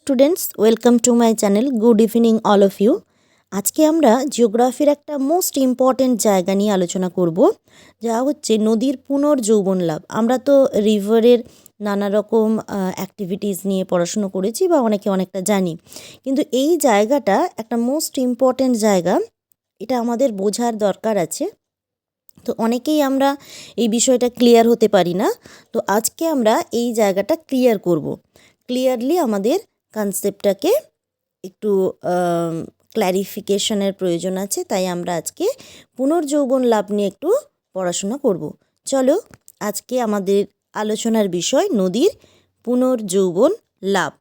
Students, welcome to my channel. Good evening all of you. আজকে আমরা জিওগ্রাফির একটা most important জায়গা নিয়ে আলোচনা করব, যা হচ্ছে নদীর পুনর্যৌবন লাভ। আমরা তো রিভারের নানা রকম অ্যাক্টিভিটিস নিয়ে পড়াশুনো করেছি বা অনেকে অনেকটা জানি, কিন্তু এই জায়গাটা একটা মোস্ট ইম্পর্ট্যান্ট জায়গা, এটা আমাদের বোঝার দরকার আছে। তো অনেকেই আমরা এই বিষয়টা ক্লিয়ার হতে পারি না। তো আজকে আমরা এই জায়গাটা ক্লিয়ার করব। ক্লিয়ারলি আমাদের কনসেপ্টটাকে একটু ক্ল্যারিফিকেশনের প্রয়োজন আছে, তাই আমরা আজকে পুনর্যৌবন লাভ নিয়ে একটু পড়াশোনা করব। চলো, আজকে আমাদের আলোচনার বিষয় নদীর পুনর্যৌবন লাভ।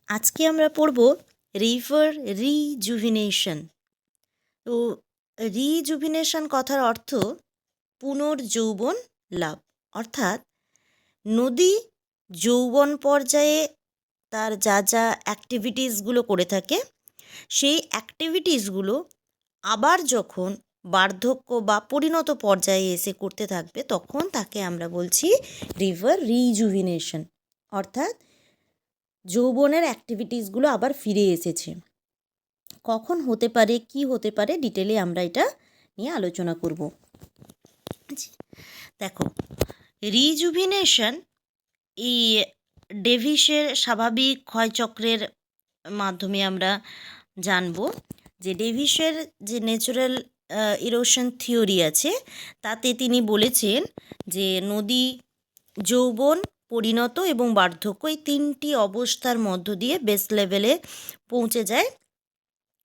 আজকে আমরা পড়ব রিভার রিজুভিনেশন। তো রিজুভিনেশন কথার অর্থ পুনর্যৌবন লাভ, অর্থাৎ নদী যৌবন পর্যায়ে তার যা যা অ্যাক্টিভিটিসগুলো করে থাকে, সেই অ্যাক্টিভিটিসগুলো আবার যখন বার্ধক্য বা পরিণত পর্যায়ে এসে করতে থাকবে, তখন তাকে আমরা বলছি রিভার রিজুভিনেশন, অর্থাৎ যৌবনের অ্যাক্টিভিটিসগুলো আবার ফিরে এসেছে। কখন হতে পারে, কি হতে পারে, ডিটেলে আমরা এটা নিয়ে আলোচনা করব। দেখো, রিজুভিনেশন এই ডেভিসের স্বাভাবিক ক্ষয়চক্রের মাধ্যমে আমরা জানব যে ডেভিসের যে ন্যাচারাল ইরোশন থিওরি আছে, তাতে তিনি বলেছেন যে নদী যৌবন, পরিণত এবং বার্ধক্য, এই তিনটি অবস্থার মধ্য দিয়ে বেস লেভেলে পৌঁছে যায়,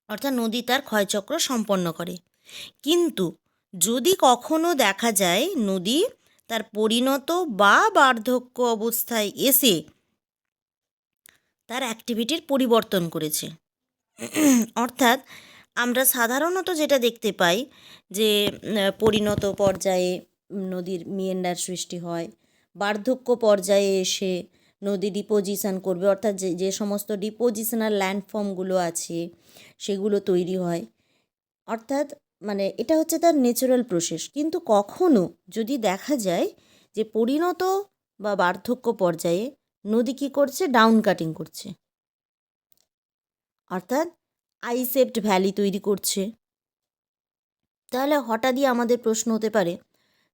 অর্থাৎ নদী তার ক্ষয়চক্র সম্পন্ন করে। কিন্তু যদি কখনো দেখা যায় নদী তার পরিণত বা বার্ধক্য অবস্থায় এসে তার অ্যাক্টিভিটির পরিবর্তন করেছে, অর্থাৎ আমরা সাধারণত যেটা দেখতে পাই যে পরিণত পর্যায়ে নদীর মিয়েন্ডার সৃষ্টি হয়, বার্ধক্য পর্যায়ে এসে নদী ডিপোজিশন করবে, অর্থাৎ যে সমস্ত ডিপোজিশনাল ল্যান্ডফর্মগুলো আছে সেগুলো তৈরি হয়, অর্থাৎ মানে এটা হচ্ছে তার ন্যাচারাল প্রসেস। কিন্তু কখনো যদি দেখা যায় যে পরিণত বা বার্ধক্য পর্যায়ে নদী কী করছে, ডাউন কাটিং করছে, অর্থাৎ আইসেপ্ট ভ্যালি তৈরি করছে, তাহলে হঠাৎই আমাদের প্রশ্ন হতে পারে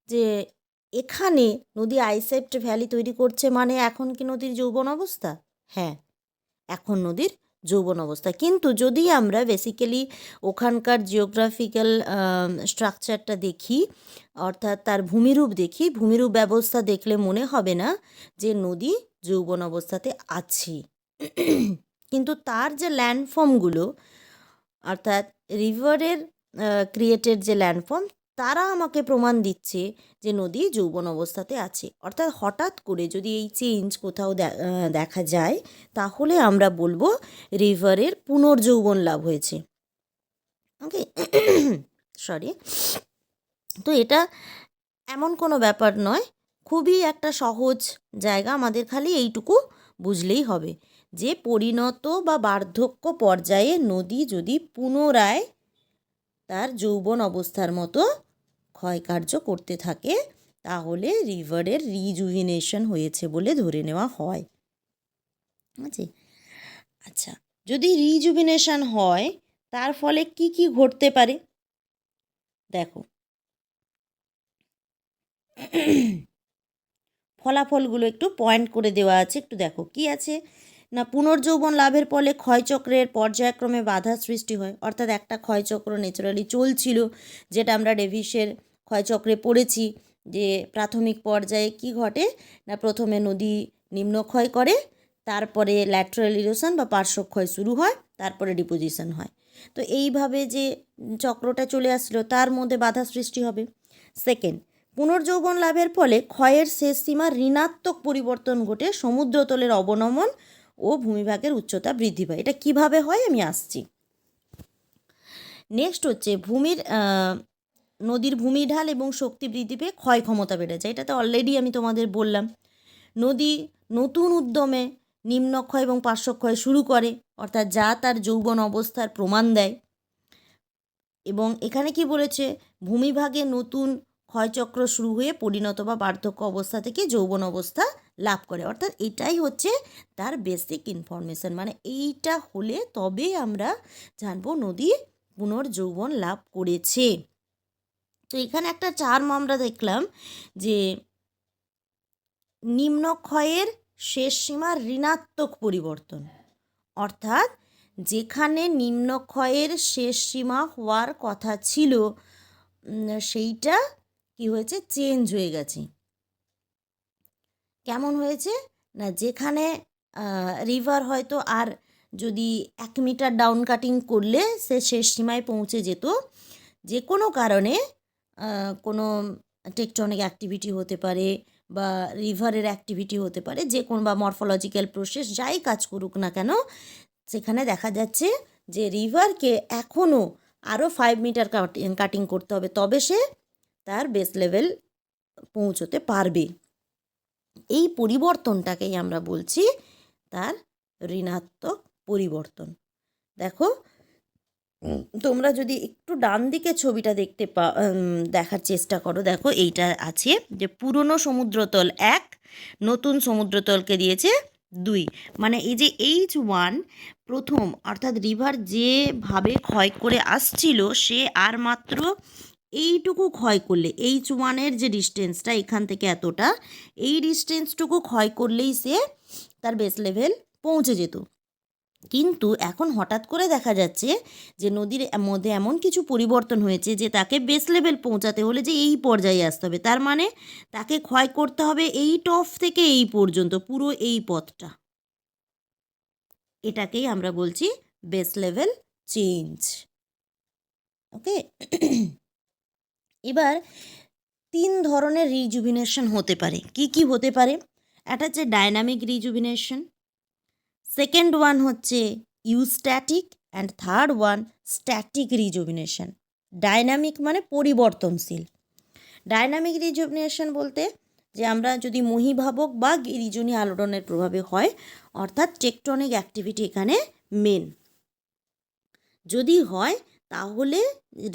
যে এখানে নদী আইসেপ্ট ভ্যালি তৈরি করছে মানে এখন কি নদীর যৌবন অবস্থা? হ্যাঁ, এখন নদীর যৌবন অবস্থা। কিন্তু যদি আমরা বেসিক্যালি ওখানকার জিওগ্রাফিক্যাল স্ট্রাকচারটা দেখি, অর্থাৎ তার ভূমিরূপ দেখি, ভূমিরূপ ব্যবস্থা দেখলে মনে হবে না যে নদী যৌবন অবস্থাতে আছে। কিন্তু তার যে ল্যান্ডফর্মগুলো, অর্থাৎ রিভারের ক্রিয়েটেড যে ল্যান্ডফর্ম, তারা আমাকে প্রমাণ দিচ্ছে যে নদী যৌবন অবস্থাতে আছে। অর্থাৎ হঠাৎ করে যদি এই চেঞ্জ কোথাও দেখা যায়, তাহলে আমরা বলবো রিভারের পুনর্যৌবন লাভ হয়েছে। ওকে, সরি। তো এটা এমন কোনো ব্যাপার নয়, খুবই একটা সহজ জায়গা, আমাদের খালি এইটুকু বুঝলেই হবে যে পরিণত বা বার্ধক্য পর্যায়ে নদী যদি পুনরায় তার যৌবন অবস্থার মতো ক্ষয়কার্য করতে থাকে, তাহলে রিভারের রিজুভিনেশন হয়েছে বলে ধরে নেওয়া হয়। আছে, আচ্ছা, যদি রিজুভিনেশন হয় তার ফলে কি কি ঘটতে পারে দেখো। ফলাফলগুলো একটু পয়েন্ট করে দেওয়া আছে, একটু দেখো কি আছে না। পুনর্যৌবন লাভের ফলে ক্ষয়চক্রের পর্যায়ক্রমে বাধা সৃষ্টি হয়, অর্থাৎ একটা ক্ষয়চক্র ন্যাচারালি চলছিল, যেটা আমরা ডেভিসের ক্ষয়চক্রে পড়েছি যে প্রাথমিক পর্যায়ে কি ঘটে না, প্রথমে নদী নিম্নক্ষয় করে, তারপরে ল্যাটারাল ইরোশন বা পার্শ্বক্ষয় শুরু হয়, তারপরে ডিপোজিশন হয়। তো এইভাবে যে চক্রটা চলে আসলো, তার মধ্যে বাধা সৃষ্টি হবে। সেকেন্ড, পুনর্যৌবন লাভের ফলে ক্ষয়ের শেষ সীমার ঋণাত্মক পরিবর্তন ঘটে, সমুদ্রতলের অবনমন ও ভূমিভাগের উচ্চতা বৃদ্ধি পায়। এটা কিভাবে হয় আমি আসছি। নেক্সট হচ্ছে নদীর ভূমিঢাল এবং শক্তি বৃদ্ধি পেয়ে ক্ষয় ক্ষমতা বেড়ে যায়। এটাতে অলরেডি আমি তোমাদের বললাম। নদী নতুন উদ্যমে নিম্নক্ষয় এবং পার্শ্বক্ষয় শুরু করে, অর্থাৎ যা তার যৌবন অবস্থার প্রমাণ দেয়। এবং এখানে কি বলেছে, ভূমিভাগে নতুন ক্ষয়চক্র শুরু হয়ে পরিণত বা বার্ধক্য অবস্থা থেকে যৌবন অবস্থা লাভ করে। অর্থাৎ এটাই হচ্ছে তার বেসিক ইনফরমেশন, মানে এইটা হলে তবে আমরা জানবো নদী পুনর্যৌবন লাভ করেছে। তো এখানে একটা টার্ম আমরা দেখলাম যে নিম্নক্ষয়ের শেষ সীমার ঋণাত্মক পরিবর্তন, অর্থাৎ যেখানে নিম্নক্ষয়ের শেষ সীমা হওয়ার কথা ছিল সেইটা কি হয়েছে, চেঞ্জ হয়ে গেছে। কেমন হয়েছে না, যেখানে রিভার হয়তো আর যদি 1 মিটার ডাউন কাটিং করলে সে শেষ সীমায় পৌঁছে যেত, যে কোনো কারণে কোনো টেকটনিক অ্যাক্টিভিটি হতে পারে বা রিভারের অ্যাক্টিভিটি হতে পারে, যে কোনো বা মরফোলজিক্যাল প্রসেস যাই কাজ করুক না কেন, সেখানে দেখা যাচ্ছে যে রিভারকে এখনও আরও 5 মিটার কাটিং করতে হবে, তবে সে তার বেস লেভেল পৌঁছতে পারবে। এই পরিবর্তনটাকেই আমরা বলছি তার ঋণাত্মক পরিবর্তন। দেখো তোমরা যদি একটু ডান দিকে ছবিটা দেখার চেষ্টা করো, দেখো এইটা আছে যে পুরনো সমুদ্রতল 1, নতুন সমুদ্রতলকে দিয়েছে 2, মানে এই যে H1 প্রথম, অর্থাৎ রিভার যেভাবে ক্ষয় করে আসছিল সে আর মাত্র এইটুকু ক্ষয় করলে, H1-এর যে ডিস্টেন্সটা এখান থেকে এতটা, এই ডিস্টেন্সটুকু ক্ষয় করলেই সে তার বেস লেভেল পৌঁছে যেত। কিন্তু এখন হঠাৎ করে দেখা যাচ্ছে যে নদীর মধ্যে এমন কিছু পরিবর্তন হয়েছে যে তাকে বেস লেভেল পৌঁছাতে হলে যে এই পর্যায়ে আসতে হবে, তার মানে তাকে ক্ষয় করতে হবে এই টপ থেকে এই পর্যন্ত পুরো এই পথটা। এটাকেই আমরা বলছি বেস লেভেল চেঞ্জ। ওকে, এবার 3 ধরনের রিজুভিনেশন হতে পারে। কি কি হতে পারে? একটা হচ্ছে ডায়নামিক রিজুভিনেশন, সেকেন্ড ওয়ান হচ্ছে eustatic, and third one static rejuvenation. Dynamic মানে পরিবর্তনশীল। ডায়নামিক রিজুভিনেশন বলতে যে আমরা যদি মহীভাবক বা গিরিজনী আলোড়নের প্রভাবে হয়, অর্থাৎ টেকটনিক অ্যাক্টিভিটি এখানে মেন যদি হয়, তাহলে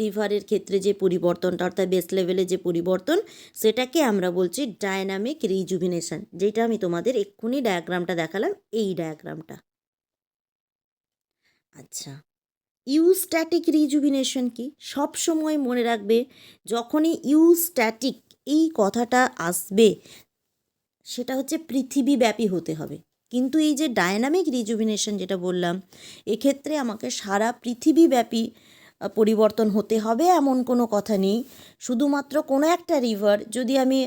রিভারের ক্ষেত্রে যে পরিবর্তনটা, অর্থাৎ বেস লেভেলে যে পরিবর্তন, সেটাকে আমরা বলছি ডায়নামিক রিজুভিনেশন, যেটা আমি তোমাদের এক্ষুনি ডায়াগ্রামটা দেখালাম, এই ডায়াগ্রামটা। আচ্ছা, ইউস্ট্যাটিক রিজুভিনেশন কি? সবসময় মনে রাখবে, যখনই ইউস্ট্যাটিক এই কথাটা আসবে সেটা হচ্ছে পৃথিবীব্যাপী হতে হবে। কিন্তু এই যে ডায়নামিক রিজুভিনেশন যেটা বললাম, এক্ষেত্রে আমাকে সারা পৃথিবীব্যাপী পরিবর্তন হতে হবে এমন কোনো কথা নেই। শুধুমাত্র কোনো একটা রিভার, যদি আমি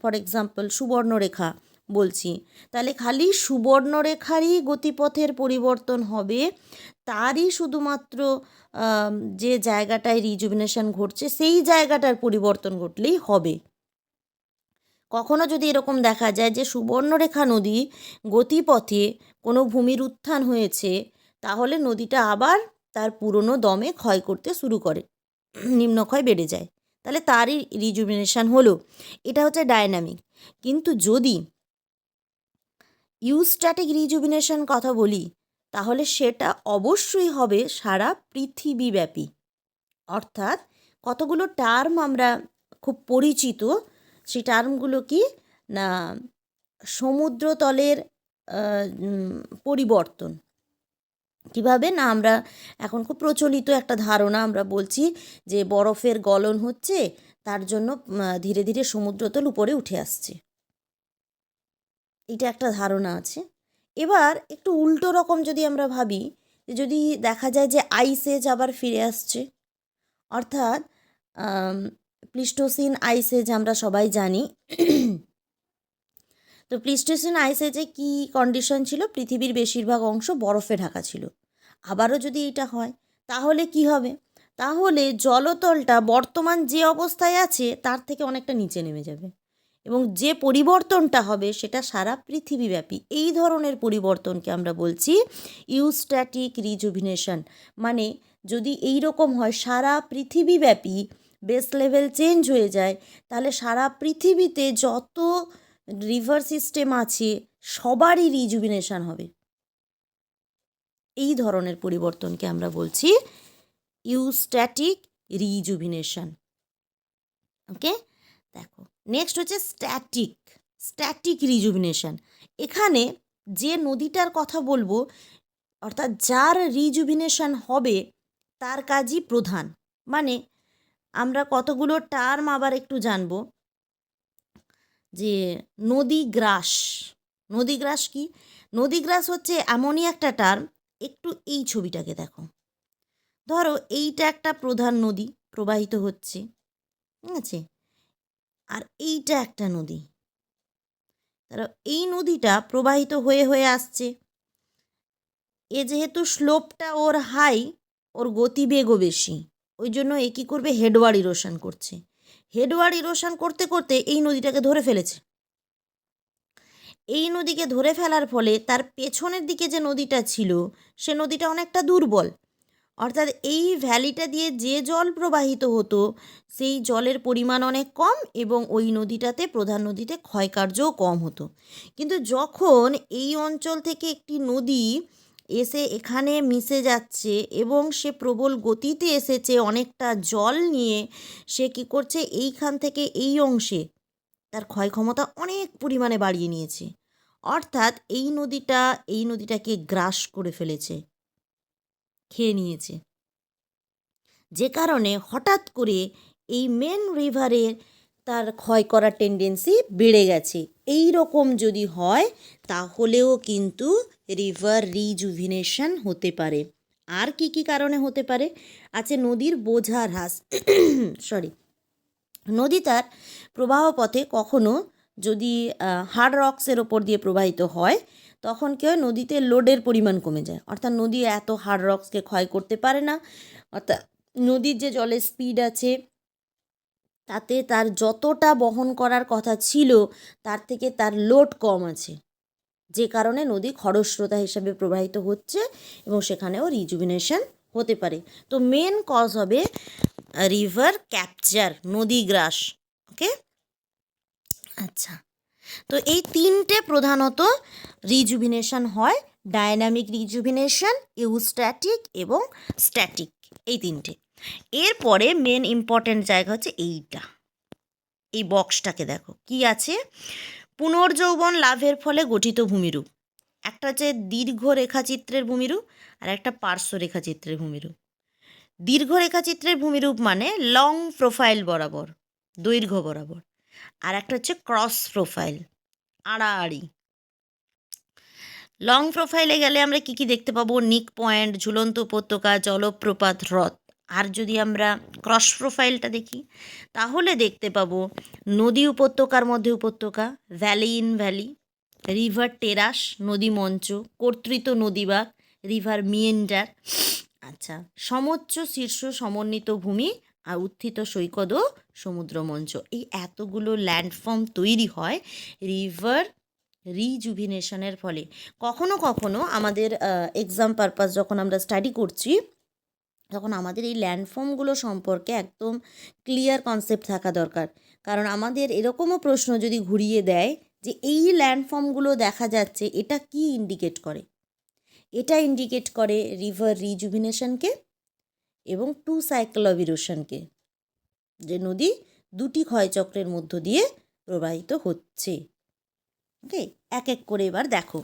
ফর এক্সাম্পল সুবর্ণরেখা বলছি, তাহলে খালি সুবর্ণরেখারই গতিপথের পরিবর্তন হবে, তারই শুধুমাত্র যে জায়গাটায় রিজুভিনেশন ঘটছে সেই জায়গাটার পরিবর্তন ঘটলেই হবে। কখনো যদি এরকম দেখা যায় যে সুবর্ণরেখা নদী গতিপথে কোনো ভূমির উত্থান হয়েছে, তাহলে নদীটা আবার তার পুরনো দমে ক্ষয় করতে শুরু করে, নিম্নক্ষয় বেড়ে যায়, তাহলে তারই রিজুভিনেশন হলো। এটা হচ্ছে ডায়নামিক। কিন্তু যদি ইউস্ট্যাটিক রিজুভিনেশন কথা বলি, তাহলে সেটা অবশ্যই হবে সারা পৃথিবীব্যাপী। অর্থাৎ কতগুলো টার্ম আমরা খুব পরিচিত, সেই টার্মগুলো কি না, সমুদ্রতলের পরিবর্তন কীভাবে না, আমরা এখন খুব প্রচলিত একটা ধারণা আমরা বলছি যে বরফের গলন হচ্ছে, তার জন্য ধীরে ধীরে সমুদ্রতল উপরে উঠে আসছে, এটা একটা ধারণা আছে। এবার একটু উল্টো রকম যদি আমরা ভাবি, যদি দেখা যায় যে আইস এজ আবার ফিরে আসছে, অর্থাৎ প্লিস্টোসিন আইস এজ আমরা সবাই জানি। তো প্লিস্টোসিন আইস এজে কী কন্ডিশন ছিল? পৃথিবীর বেশিরভাগ অংশ বরফে ঢাকা ছিল। আবারও যদি এটা হয়, তাহলে কি হবে? তাহলে জলতলটা বর্তমান যে অবস্থায় আছে তার থেকে অনেকটা নিচে নেমে যাবে, এবং যে পরিবর্তনটা হবে সেটা সারা পৃথিবীব্যাপী। এই ধরনের পরিবর্তনকে আমরা বলছি ইউস্ট্যাটিক রিজুভিনেশন। মানে যদি এই রকম হয়, সারা পৃথিবীব্যাপী বেস লেভেল চেঞ্জ হয়ে যায়, তাহলে সারা পৃথিবীতে যত রিভার সিস্টেম আছে সবারই রিজুভিনেশন হবে। এই ধরনের পরিবর্তনকে আমরা বলছি ইউস্ট্যাটিক রিজুভিনেশন। ওকে, দেখো নেক্সট হচ্ছে স্ট্যাটিক স্ট্যাটিক রিজুভিনেশন। এখানে যে নদীটার কথা বলবো, অর্থাৎ যার রিজুভিনেশন হবে তার কাজই প্রধান। মানে আমরা কতগুলো টার্ম আবার একটু জানবো, যে নদীগ্রাস। নদীগ্রাস কি? নদীগ্রাস হচ্ছে এমনই একটা টার্ম, একটু এই ছবিটাকে দেখো। ধরো এইটা একটা প্রধান নদী প্রবাহিত হচ্ছে, ঠিক আছে, আর এইটা একটা নদী। ধরো এই নদীটা প্রবাহিত হয়ে হয়ে আসছে, এ যেহেতু স্লোপটা ওর হাই, ওর গতিবেগও বেশি, ওই জন্য এ কী করবে, হেডওয়ার্ড ইরোশন করছে। হেডওয়ার্ড ইরোশন করতে করতে এই নদীটাকে ধরে ফেলেছে। এই নদীকে ধরে ফেলার ফলে তার পেছনের দিকে যে নদীটা ছিল সে নদীটা অনেকটা দুর্বল। অর্থাৎ এই ভ্যালিটা দিয়ে যে জল প্রবাহিত হতো সেই জলের পরিমাণ অনেক কম এবং ওই নদীটাতে, প্রধান নদীতে ক্ষয়কার্যও কম হতো। কিন্তু যখন এই অঞ্চল থেকে একটি নদী এসে এখানে মিশে যাচ্ছে এবং সে প্রবল গতিতে এসেছে অনেকটা জল নিয়ে, সে কী করছে, এইখান থেকে এই অংশে তার ক্ষয় ক্ষমতা অনেক পরিমাণে বাড়িয়ে নিয়েছে। অর্থাৎ এই নদীটাকে গ্রাস করে ফেলেছে, খেয়ে নিয়েছে। যে কারণে হঠাৎ করে এই মেন রিভারের তার ক্ষয় করার টেন্ডেন্সি বেড়ে গেছে। এই রকম যদি হয় তাহলেও কিন্তু রিভার রিজুভিনেশন হতে পারে। আর কি কি কারণে হতে পারে? আছে নদীর বোঝা হ্রাস। নদী তার প্রবাহ পথে কখনো যদি হার্ড রক্সের ওপর দিয়ে প্রবাহিত হয়, তখন কী হয়, নদীতে লোডের পরিমাণ কমে যায়। অর্থাৎ নদী এত হার্ড রক্সকে ক্ষয় করতে পারে না। অর্থাৎ নদীর যে জলের স্পিড আছে তাতে তার যতটা বহন করার কথা ছিল তার থেকে তার লোড কম আছে, যে কারণে নদী খরস্রোতা হিসাবে প্রবাহিত হচ্ছে এবং সেখানেও রিজুভিনেশন হতে পারে। তো মেন কজ হবে রিভার ক্যাপচার, নদীগ্রাস। ওকে, আচ্ছা, তো এই তিনটে প্রধানত রিজুভিনেশন হয়: ডায়নামিক রিজুভিনেশন, ইউস্ট্যাটিক এবং স্ট্যাটিক, এই তিনটে। এরপরে মেন ইম্পর্ট্যান্ট জায়গা হচ্ছে এইটা, এই বক্সটাকে দেখো কি আছে। পুনর্যৌবন লাভের ফলে গঠিত ভূমিরূপ। একটা হচ্ছে দীর্ঘ রেখাচিত্রের ভূমিরূপ আর একটা পার্শ্ব রেখাচিত্রের ভূমিরূপ। দীর্ঘ রেখাচিত্রের ভূমিরূপ মানে লং প্রোফাইল বরাবর, দৈর্ঘ্য বরাবর। আর একটা হচ্ছে ক্রস প্রোফাইল, আড়াআড়ি। লং প্রোফাইলে গেলে আমরা কি কি দেখতে পাবো? নিক পয়েন্ট, ঝুলন্ত উপত্যকা, জলপ্রপাত, হ্রদ। আর যদি আমরা ক্রস প্রোফাইলটা দেখি তাহলে দেখতে পাবো নদী উপত্যকার মধ্যে উপত্যকা, ভ্যালি ইন ভ্যালি, রিভার টেরাস, নদী মঞ্চ, কর্তৃত নদীবাগ, রিভার মিয়েন্ডার। আচ্ছা, সমোচ্চ শীর্ষ সমন্বিত ভূমি আর উত্থিত সৈকত ও সমুদ্র মঞ্চ। এই এতগুলো ল্যান্ডফর্ম তৈরি হয় রিভার রিজুভিনেশনের ফলে। কখনো কখনো আমাদের এক্সাম পারপাস যখন আমরা স্টাডি করছি, তখন আমাদের এই ল্যান্ডফর্মগুলো সম্পর্কে একদম ক্লিয়ার কনসেপ্ট থাকা দরকার। কারণ আমাদের এরকমও প্রশ্ন যদি ঘুরিয়ে দেয় যে এই ল্যান্ডফর্মগুলো দেখা যাচ্ছে, এটা কি ইন্ডিকেট করে? এটা ইন্ডিকেট করে রিভার রিজুভিনেশনকে এবং টু সাইকেল অফ ইরোশনকে, যে নদী দুটি ক্ষয়চক্রের মধ্য দিয়ে প্রবাহিত হচ্ছে। ওকে, এক এক করে এবার দেখো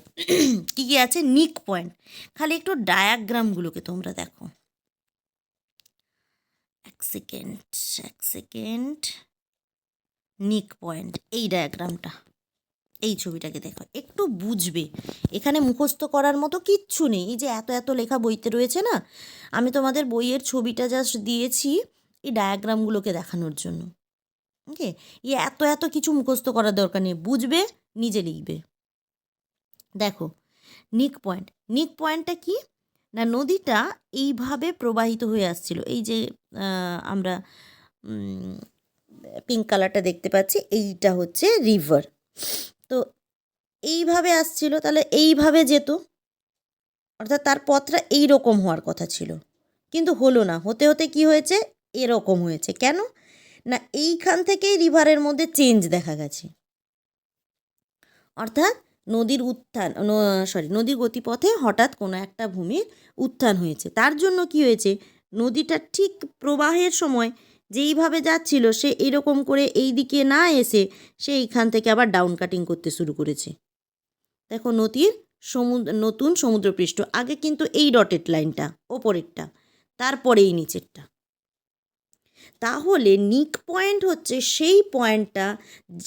কী কী আছে। নিক পয়েন্ট, খালি একটু ডায়াগ্রামগুলোকে তোমরা দেখো। এক সেকেন্ড। নিক পয়েন্ট, এই ডায়াগ্রামটা, এই ছবিটাকে দেখো, একটু বুঝবে। এখানে মুখস্থ করার মতো কিচ্ছু নেই। এই যে এত এত লেখা বইতে রয়েছে না, আমি তোমাদের বইয়ের ছবিটা জাস্ট দিয়েছি এই ডায়াগ্রামগুলোকে দেখানোর জন্য। ওকে, এত এত কিছু মুখস্থ করার দরকার নেই, বুঝবে, নিজে লিখবে। দেখো নিক পয়েন্ট, নিক পয়েন্টটা কি না, নদীটা এইভাবে প্রবাহিত হয়ে আসছিল। এই যে আমরা পিঙ্ক কালারটা দেখতে পাচ্ছি, এইটা হচ্ছে রিভার। তো এইভাবে আসছিল, তাহলে এইভাবে যেত, অর্থাৎ তার পথটা এইরকম হওয়ার কথা ছিল, কিন্তু হলো না। হতে হতে কি হয়েছে, এরকম হয়েছে। কেন না, এইখান থেকেই রিভারের মধ্যে চেঞ্জ দেখা গেছে। অর্থাৎ নদীর নদীর গতিপথে হঠাৎ কোনো একটা ভূমির উত্থান হয়েছে। তার জন্য কি হয়েছে, নদীটা ঠিক প্রবাহের সময় যেইভাবে যাচ্ছিল সে এরকম করে এই দিকে না এসে সে এইখান থেকে আবার ডাউন কাটিং করতে শুরু করেছে। দেখো নদীর নতুন সমুদ্রপৃষ্ঠ, আগে কিন্তু এই ডটেড লাইনটা ওপরেরটা, তারপরে এই নিচেরটা। তাহলে নিক পয়েন্ট হচ্ছে সেই পয়েন্টটা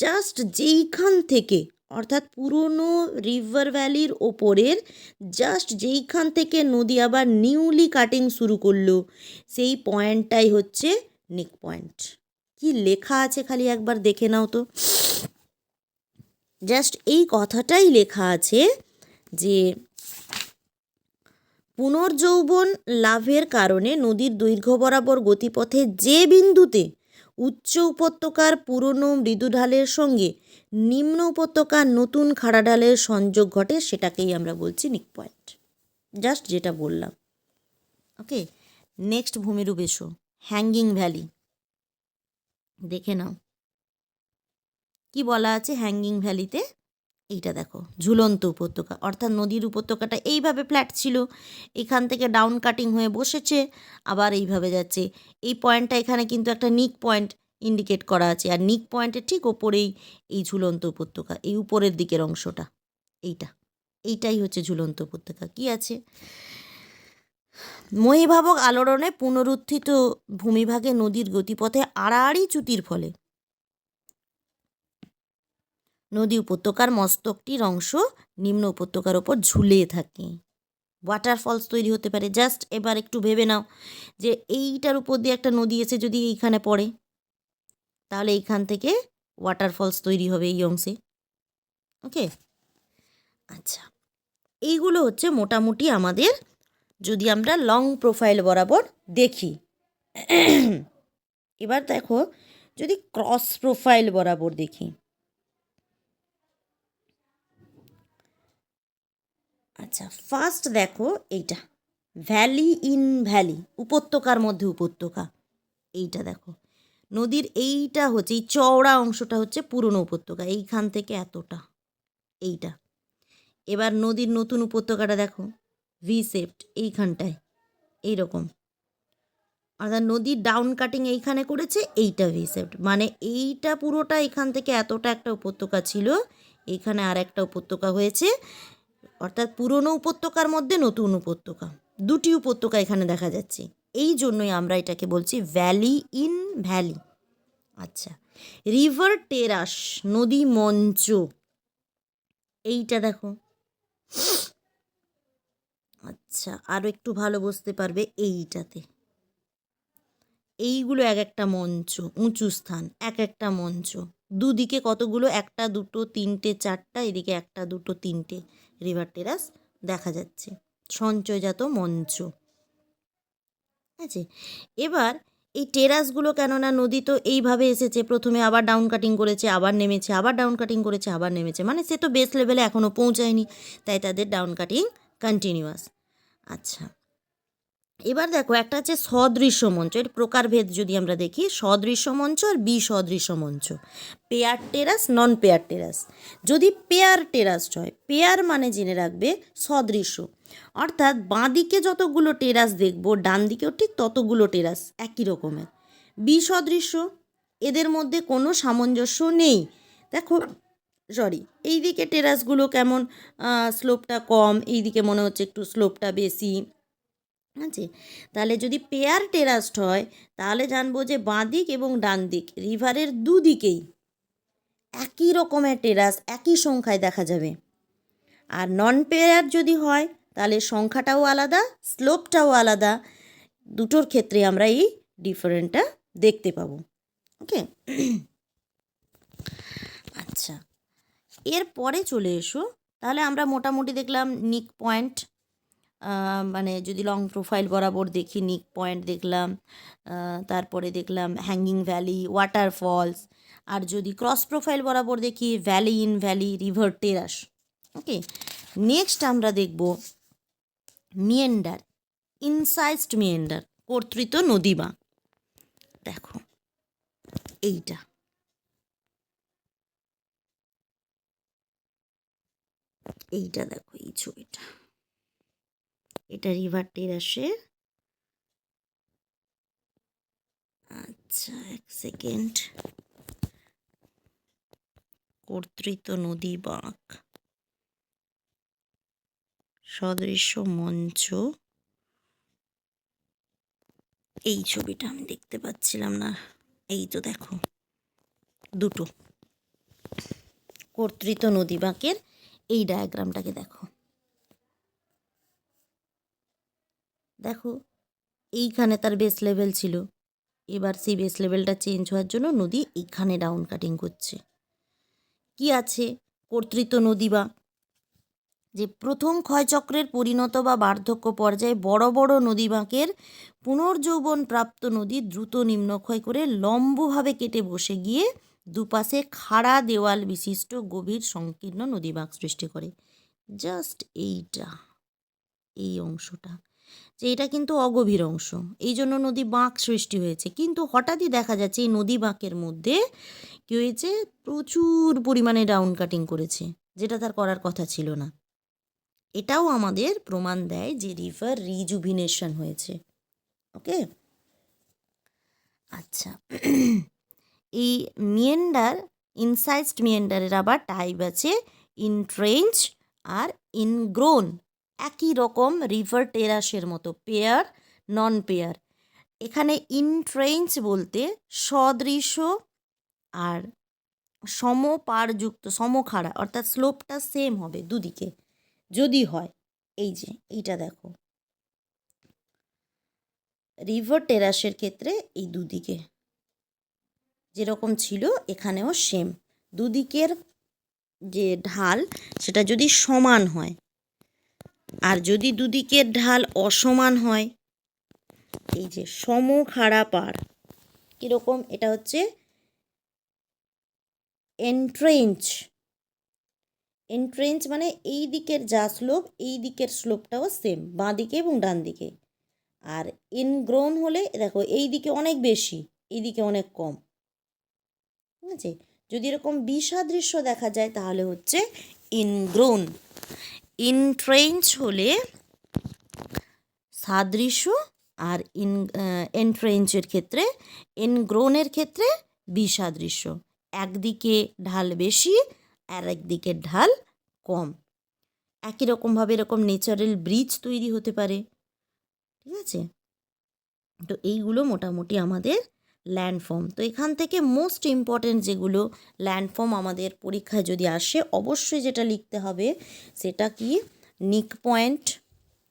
জাস্ট যেইখান থেকে, অর্থাৎ পুরনো রিভার ভ্যালির ওপরের জাস্ট যেইখান থেকে নদী আবার নিউলি কাটিং শুরু করলো সেই পয়েন্টটাই হচ্ছে নিক পয়েন্ট। কি লেখা আছে খালি একবার দেখে নাও তো। জাস্ট এই কথাটাই লেখা আছে যে পুনর্যৌবন লাভের কারণে নদীর দৈর্ঘ্য বরাবর গতিপথে যে বিন্দুতে উচ্চ উপত্যকার পুরনো মৃদু ঢালের সঙ্গে নিম্ন উপত্যকার নতুন খাড়া ঢালের সংযোগ ঘটে সেটাকেই আমরা বলছি নিক পয়েন্ট। জাস্ট যেটা বললাম। ওকে, নেক্সট ভূমিরূপ এসো, হ্যাঙ্গিং ভ্যালি দেখে নাও কি বলা আছে হ্যাঙ্গিং ভ্যালিতে। এইটা দেখো, ঝুলন্ত উপত্যকা, অর্থাৎ নদীর উপত্যকাটা এইভাবে ফ্ল্যাট ছিল, এখান থেকে ডাউন কাটিং হয়ে বসেছে, আবার এইভাবে যাচ্ছে। এই পয়েন্টটা এখানে কিন্তু একটা নিক পয়েন্ট ইন্ডিকেট করা আছে, আর নিক পয়েন্টের ঠিক ওপরেই এই ঝুলন্ত উপত্যকা, এই উপরের দিকের অংশটা, এইটাই হচ্ছে ঝুলন্ত উপত্যকা। কি আছে, মহীভাবক আলোড়নে পুনরুত্থিত ভূমিভাগে নদীর গতিপথে আড়াআড়ি চ্যুতির ফলে নদী উপত্যকার মস্তকটির অংশ নিম্ন উপত্যকার ওপর ঝুলে থাকে। ওয়াটারফলস তৈরি হতে পারে। জাস্ট এবার একটু ভেবে নাও যে এইটার উপর দিয়ে একটা নদী এসে যদি এইখানে পড়ে, তাহলে এইখান থেকে ওয়াটারফলস তৈরি হবে এই অংশে। ওকে, আচ্ছা, এইগুলো হচ্ছে মোটামুটি আমাদের, যদি আমরা লং প্রোফাইল বরাবর দেখি। এবার দেখো যদি ক্রস প্রোফাইল বরাবর দেখি। আচ্ছা, ফার্স্ট দেখো এইটা ভ্যালি ইন ভ্যালি, উপত্যকার মধ্যে উপত্যকা। এইটা দেখো নদীর এইটা হচ্ছে এই চওড়া অংশটা হচ্ছে পুরনো উপত্যকা, এইখান থেকে এতটা এইটা। এবার নদীর নতুন উপত্যকাটা দেখো ভি শেপড, এইখানটায় এইরকম, অর্থাৎ নদীর ডাউন কাটিং এইখানে করেছে, এইটা ভি শেপড, মানে এইটা পুরোটা এখান থেকে এতটা একটা উপত্যকা ছিল, এইখানে আর একটা উপত্যকা হয়েছে, অর্থাৎ পুরনো উপত্যকার মধ্যে নতুন উপত্যকা, দুটি উপত্যকা এখানে দেখা যাচ্ছে। এই জন্যই আমরা এটাকে বলছি ভ্যালি ইন ভ্যালি। আচ্ছা, রিভার টেরাস, নদী মঞ্চ, এইটা দেখো। আচ্ছা, আরও একটু ভালো বুঝতে পারবে এইটাতে, এইগুলো এক একটা মঞ্চ, উঁচু স্থান, এক একটা মঞ্চ, দুদিকে কতগুলো, একটা দুটো তিনটে চারটা, এদিকে একটা দুটো তিনটে রিভার টেরাস দেখা যাচ্ছে, সঞ্চয়জাত মঞ্চ আছে। এবার এই টেরাসগুলো, কেননা নদী তো এইভাবে এসেছে, প্রথমে আবার ডাউন কাটিং করেছে, আবার নেমেছে, আবার ডাউন কাটিং করেছে, আবার নেমেছে, মানে সে তো বেস লেভেলে এখনও পৌঁছায়নি, তাই তাদের ডাউন কাটিং কন্টিনিউয়াস। আচ্ছা, এবার দেখো একটা হচ্ছে সদৃশ্য মঞ্চ, এর প্রকারভেদ যদি আমরা দেখি, সদৃশ্য মঞ্চ আর বিসদৃশ্য মঞ্চ, পেয়ার টেরাস, নন পেয়ার টেরাস। যদি পেয়ার টেরাস হয়, পেয়ার মানে জেনে রাখবে সদৃশ্য, অর্থাৎ বাঁদিকে যতগুলো টেরাস দেখবো ডান দিকেও ঠিক ততগুলো টেরাস একই রকমের। বিসদৃশ্য, এদের মধ্যে কোনো সামঞ্জস্য নেই। দেখো এইদিকে টেরাসগুলো কেমন স্লোপটা কম, এইদিকে মনে হচ্ছে একটু স্লোপটা বেশি আছে। তাহলে যদি পেয়ার টেরাসড হয় তাহলে জানবো যে বাঁ দিক এবং ডান দিক রিভারের দুদিকেই একই রকমের টেরাস একই সংখ্যায় দেখা যাবে। আর নন পেয়ার যদি হয় তাহলে সংখ্যাটাও আলাদা, স্লোপটাও আলাদা, দুটোর ক্ষেত্রে আমরা এই ডিফারেন্টটা দেখতে পাবো। ওকে, আচ্ছা, এরপরে চলে এসো, তাহলে আমরা মোটামুটি দেখলাম নিক পয়েন্ট, মানে যদি লং প্রোফাইল বরাবর দেখি নিক পয়েন্ট দেখলাম, তারপরে দেখলাম হ্যাঙ্গিং ভ্যালি, ওয়াটারফলস, আর যদি ক্রস প্রোফাইল বরাবর দেখি valley in valley, river terrace. Okay, next আমরা দেখব মিয়েন্ডার, ইনসাইজড মিয়েন্ডার, কর্তৃত নদীমা। দেখো এইটা দেখো, এই ছবিটা, এটা রিভার টেরাসের আচ্ছা, এক সেকেন্ড। কর্তৃত নদী বাঁক, সদৃশ্য মঞ্চ। এই ছবিটা আমি দেখতে পাচ্ছিলাম না, এই তো দেখো দুটো কর্তৃত নদী বাঁকের এই ডায়াগ্রামটাকে দেখো। দেখো এইখানে তার বেস লেভেল ছিল, এবার সেই বেস লেভেলটা চেঞ্জ হওয়ার জন্য নদী এইখানে ডাউন কাটিং করছে। কি আছে কর্তৃত নদী বাঁক? যে প্রথম ক্ষয়চক্রের পরিণত বা বার্ধক্য পর্যায়ে বড় বড় নদী বাঁকের পুনর্যৌবন প্রাপ্ত নদী দ্রুত নিম্নক্ষয় করে লম্বভাবে কেটে বসে গিয়ে দুপাশে খাড়া দেওয়াল বিশিষ্ট গভীর সংকীর্ণ নদী বাঁক সৃষ্টি করে। জাস্ট এই অংশটা, যে এটা কিন্তু অগভীর অংশ, এই জন্য নদী বাঁক সৃষ্টি হয়েছে। কিন্তু হঠাৎই দেখা যাচ্ছে এই নদী বাঁকের মধ্যে কী হয়েছে, প্রচুর পরিমাণে ডাউন কাটিং করেছে, যেটা তার করার কথা ছিল না। এটাও আমাদের প্রমাণ দেয় যে রিভার রিজুভিনেশন হয়েছে। ওকে, আচ্ছা। এই মিয়েন্ডার, ইনসাইজড মিয়েন্ডারের আবার টাইপ আছে ইনট্রেঞ্চ আর ইনগ্রোন। একই রকম রিভার টেরাসের মতো, পেয়ার নন পেয়ার। এখানে ইনট্রেঞ্চ বলতে সদৃশ আর সমপাড়যুক্ত, সমখাড়া, অর্থাৎ স্লোপটা সেম হবে দুদিকে যদি হয়। এই যে এইটা দেখো, রিভার টেরাসের ক্ষেত্রে এই দুদিকে যেরকম ছিল এখানেও সেম, দুদিকের যে ঢাল সেটা যদি সমান হয়, আর যদি দুদিকের ঢাল অসমান হয়, এই যে সমখাড়া পাড় কীরকম, এটা হচ্ছে এন্ট্রেঞ্চ। এন্ট্রেঞ্চ মানে এই দিকের যা স্লোপ, এই দিকের স্লোপটাও সেম, বাঁ দিকে এবং ডান দিকে। আর ইনগ্রোন হলে দেখো এই দিকে অনেক বেশি, এই দিকে অনেক কম। ঠিক আছে, যদি এরকম বিসাদৃশ্য দেখা যায় তাহলে হচ্ছে ইনগ্রোন। ইনট্রেঞ্চ হলে সাদৃশ্য, আর এন্ট্রেঞ্চের ক্ষেত্রে, ইনগ্রোনের ক্ষেত্রে বিসাদৃশ্য। একদিকে ঢাল বেশি আর একদিকে ঢাল কম। একই রকমভাবে এরকম ন্যাচারাল ব্রিজ তৈরি হতে পারে। ঠিক আছে, তো এইগুলো মোটামুটি আমাদের ল্যান্ডফর্ম। তো এখান থেকে মোস্ট ইম্পর্ট্যান্ট যেগুলো ল্যান্ডফর্ম আমাদের পরীক্ষায় যদি আসে, অবশ্যই যেটা লিখতে হবে সেটা কি, নিক পয়েন্ট,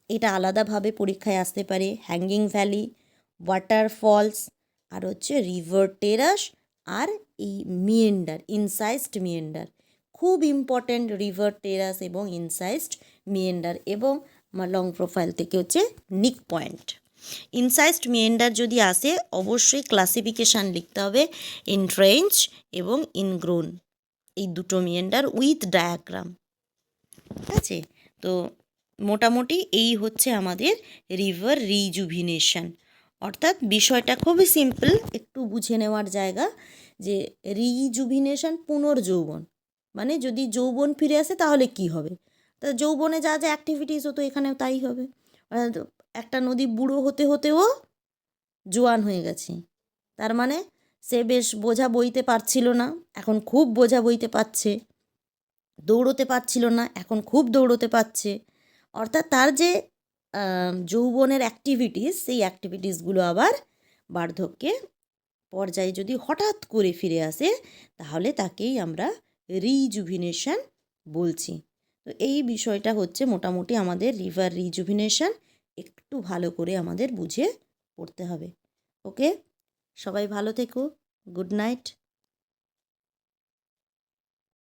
এটা আলাদাভাবে পরীক্ষায় আসতে পারে, হ্যাঙ্গিং ভ্যালি, ওয়াটারফলস, আর হচ্ছে রিভার টেরাস, আর এই মিয়েন্ডার, ইনসাইজড মিয়েন্ডার। খুব ইম্পর্ট্যান্ট রিভার টেরাস এবং ইনসাইজড মিয়েন্ডার, এবং লং প্রোফাইল থেকে হচ্ছে নিক পয়েন্ট। ইনসাইজড মিয়েন্ডার যদি আসে অবশ্যই ক্লাসিফিকেশান লিখতে হবে ইনট্রেঞ্চ এবং ইনগ্রোন, এই দুটো মিয়েন্ডার উইথ ডায়াগ্রাম। ঠিক আছে, তো মোটামুটি এই হচ্ছে আমাদের রিভার রিজুভিনেশন। অর্থাৎ বিষয়টা খুবই সিম্পল, একটু বুঝে নেওয়ার জায়গা, যে রিজুভিনেশন পুনর্যৌবন মানে যদি যৌবন ফিরে আসে তাহলে কি হবে। তা যৌবনে যা যা অ্যাক্টিভিটিস হতো এখানেও তাই হবে। একটা নদী বুড়ো হতে হতেও জোয়ান হয়ে গেছে, তার মানে সে বেশ বোঝা বইতে পারছিল না, এখন খুব বোঝা বইতে পারছে। দৌড়তে পারছিল না, এখন খুব দৌড়তে পারছে। অর্থাৎ তার যে যৌবনের অ্যাক্টিভিটিস, সেই অ্যাক্টিভিটিসগুলো আবার বার্ধক্যে পর্যায়ে যদি হঠাৎ করে ফিরে আসে তাহলে তাকেই আমরা রিজুভিনেশন বলছি। তো এই বিষয়টা হচ্ছে মোটামুটি আমাদের রিভার রিজুভিনেশন, একটু ভালো করে আমাদের বুঝে পড়তে হবে। ওকে, সবাই ভালো থেকো, গুড নাইট।